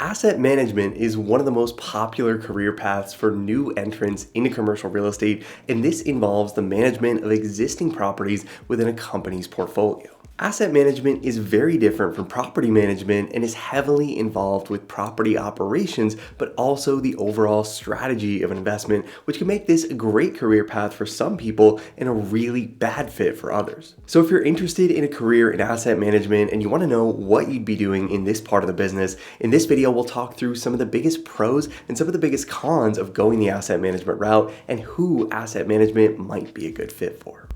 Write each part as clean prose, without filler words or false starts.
Asset management is one of the most popular career paths for new entrants into commercial real estate, and this involves the management of existing properties within a company's portfolio. Asset management is very different from property management and is heavily involved with property operations, but also the overall strategy of an investment, which can make this a great career path for some people and a really bad fit for others. So if you're interested in a career in asset management and you want to know what you'd be doing in this part of the business, in this video we'll talk through some of the biggest pros and some of the biggest cons of going the asset management route and who asset management might be a good fit for.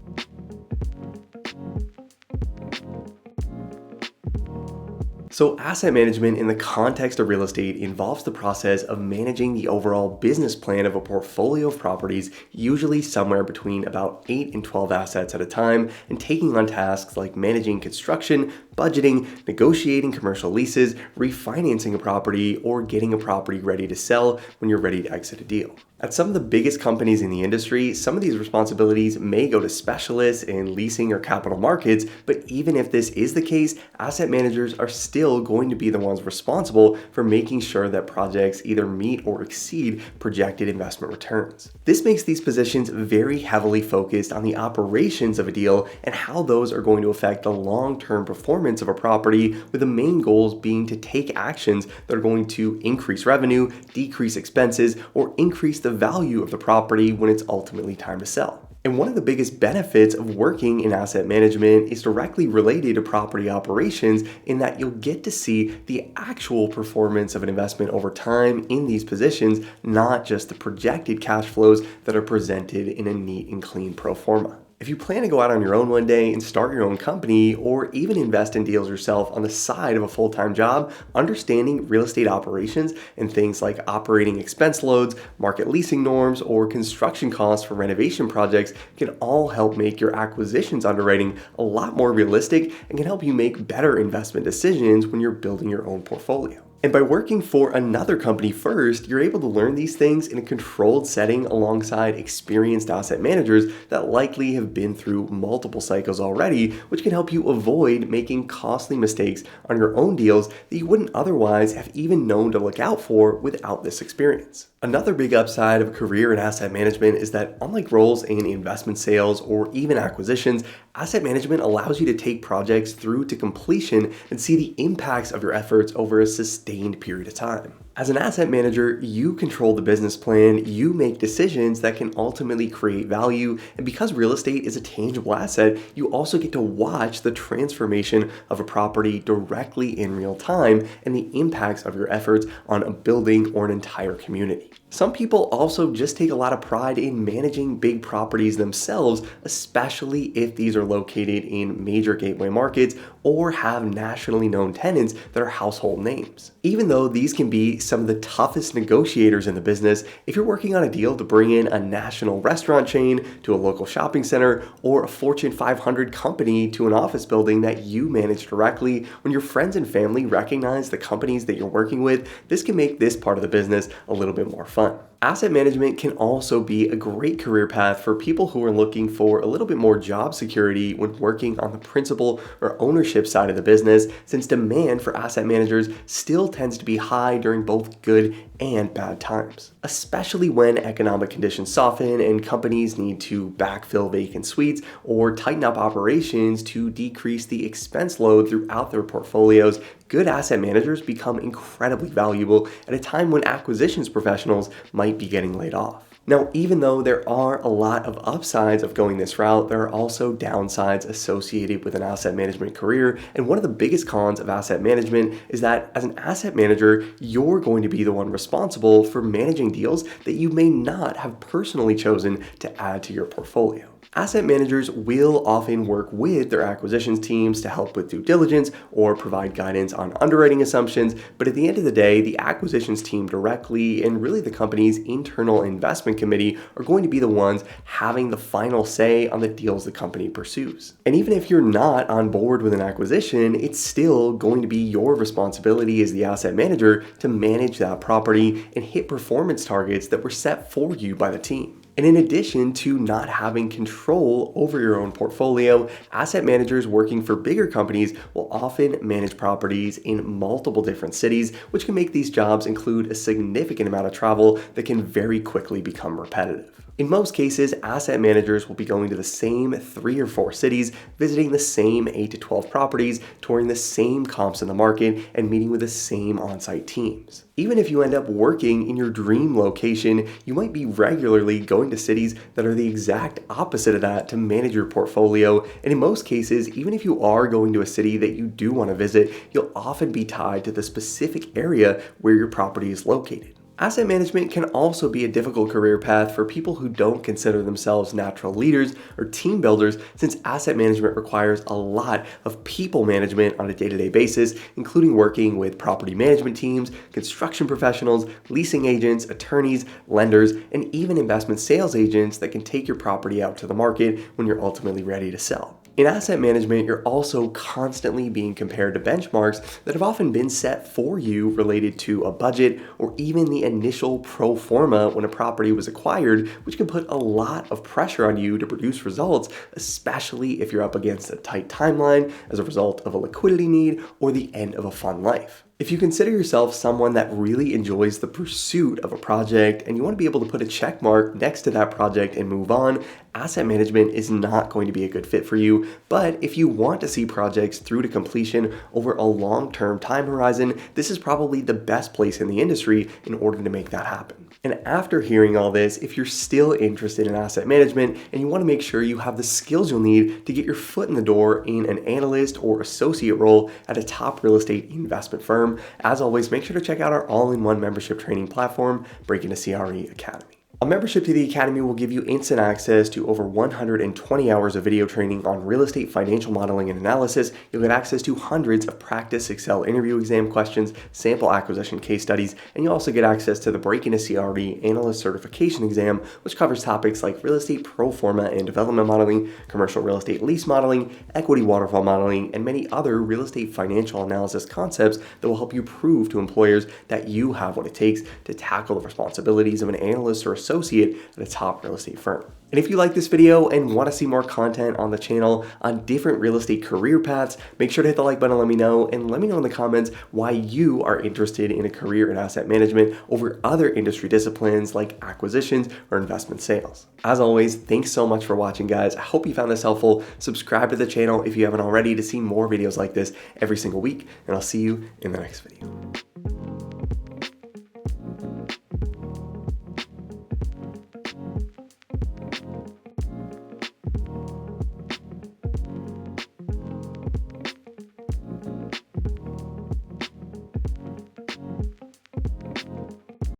So asset management in the context of real estate involves the process of managing the overall business plan of a portfolio of properties, usually somewhere between about 8 and 12 assets at a time, and taking on tasks like managing construction, budgeting, negotiating commercial leases, refinancing a property, or getting a property ready to sell when you're ready to exit a deal. At some of the biggest companies in the industry, some of these responsibilities may go to specialists in leasing or capital markets, but even if this is the case, asset managers are still going to be the ones responsible for making sure that projects either meet or exceed projected investment returns. This makes these positions very heavily focused on the operations of a deal and how those are going to affect the long-term performance of a property, with the main goals being to take actions that are going to increase revenue, decrease expenses, or increase the value of the property when it's ultimately time to sell. And one of the biggest benefits of working in asset management is directly related to property operations in that you'll get to see the actual performance of an investment over time in these positions, not just the projected cash flows that are presented in a neat and clean pro forma. If you plan to go out on your own one day and start your own company, or even invest in deals yourself on the side of a full-time job, understanding real estate operations and things like operating expense loads, market leasing norms, or construction costs for renovation projects can all help make your acquisitions underwriting a lot more realistic and can help you make better investment decisions when you're building your own portfolio. And by working for another company first, you're able to learn these things in a controlled setting alongside experienced asset managers that likely have been through multiple cycles already, which can help you avoid making costly mistakes on your own deals that you wouldn't otherwise have even known to look out for without this experience. Another big upside of a career in asset management is that, unlike roles in investment sales or even acquisitions, asset management allows you to take projects through to completion and see the impacts of your efforts over a sustained period of time. As an asset manager, you control the business plan, you make decisions that can ultimately create value, and because real estate is a tangible asset, you also get to watch the transformation of a property directly in real time and the impacts of your efforts on a building or an entire community. Some people also just take a lot of pride in managing big properties themselves, especially if these are located in major gateway markets or have nationally known tenants that are household names. Even though these can be some of the toughest negotiators in the business, if you're working on a deal to bring in a national restaurant chain to a local shopping center or a Fortune 500 company to an office building that you manage directly, when your friends and family recognize the companies that you're working with, this can make this part of the business a little bit more fun. Asset management can also be a great career path for people who are looking for a little bit more job security when working on the principal or ownership side of the business, since demand for asset managers still tends to be high during both good and bad times, especially when economic conditions soften and companies need to backfill vacant suites or tighten up operations to decrease the expense load throughout their portfolios. Good asset managers become incredibly valuable at a time when acquisitions professionals might be getting laid off. Now, even though there are a lot of upsides of going this route, there are also downsides associated with an asset management career. And one of the biggest cons of asset management is that as an asset manager, you're going to be the one responsible for managing deals that you may not have personally chosen to add to your portfolio. Asset managers will often work with their acquisitions teams to help with due diligence or provide guidance on underwriting assumptions, but at the end of the day, the acquisitions team directly and really the company's internal investment committee are going to be the ones having the final say on the deals the company pursues. And even if you're not on board with an acquisition, it's still going to be your responsibility as the asset manager to manage that property and hit performance targets that were set for you by the team. And in addition to not having control over your own portfolio, asset managers working for bigger companies will often manage properties in multiple different cities, which can make these jobs include a significant amount of travel that can very quickly become repetitive. In most cases, asset managers will be going to the same 3 or 4 cities, visiting the same 8 to 12 properties, touring the same comps in the market, and meeting with the same on-site teams. Even if you end up working in your dream location, you might be regularly going to cities that are the exact opposite of that to manage your portfolio. And in most cases, even if you are going to a city that you do want to visit, you'll often be tied to the specific area where your property is located. Asset management can also be a difficult career path for people who don't consider themselves natural leaders or team builders, since asset management requires a lot of people management on a day-to-day basis, including working with property management teams, construction professionals, leasing agents, attorneys, lenders, and even investment sales agents that can take your property out to the market when you're ultimately ready to sell. In asset management, you're also constantly being compared to benchmarks that have often been set for you related to a budget or even the initial pro forma when a property was acquired, which can put a lot of pressure on you to produce results, especially if you're up against a tight timeline as a result of a liquidity need or the end of a fund life. If you consider yourself someone that really enjoys the pursuit of a project and you want to be able to put a check mark next to that project and move on, asset management is not going to be a good fit for you. But if you want to see projects through to completion over a long-term time horizon, this is probably the best place in the industry in order to make that happen. And after hearing all this, if you're still interested in asset management and you want to make sure you have the skills you'll need to get your foot in the door in an analyst or associate role at a top real estate investment firm, as always, make sure to check out our all-in-one membership training platform, Breaking the CRE Academy. A membership to the Academy will give you instant access to over 120 hours of video training on real estate financial modeling and analysis. You'll get access to hundreds of practice Excel interview exam questions, sample acquisition case studies, and you'll also get access to the Breaking a CRE Analyst Certification Exam, which covers topics like real estate pro forma and development modeling, commercial real estate lease modeling, equity waterfall modeling, and many other real estate financial analysis concepts that will help you prove to employers that you have what it takes to tackle the responsibilities of an analyst or associate at a top real estate firm. And if you like this video and want to see more content on the channel on different real estate career paths, make sure to hit the like button and let me know. And let me know in the comments why you are interested in a career in asset management over other industry disciplines like acquisitions or investment sales. As always, thanks so much for watching, guys. I hope you found this helpful. Subscribe to the channel if you haven't already to see more videos like this every single week. And I'll see you in the next video.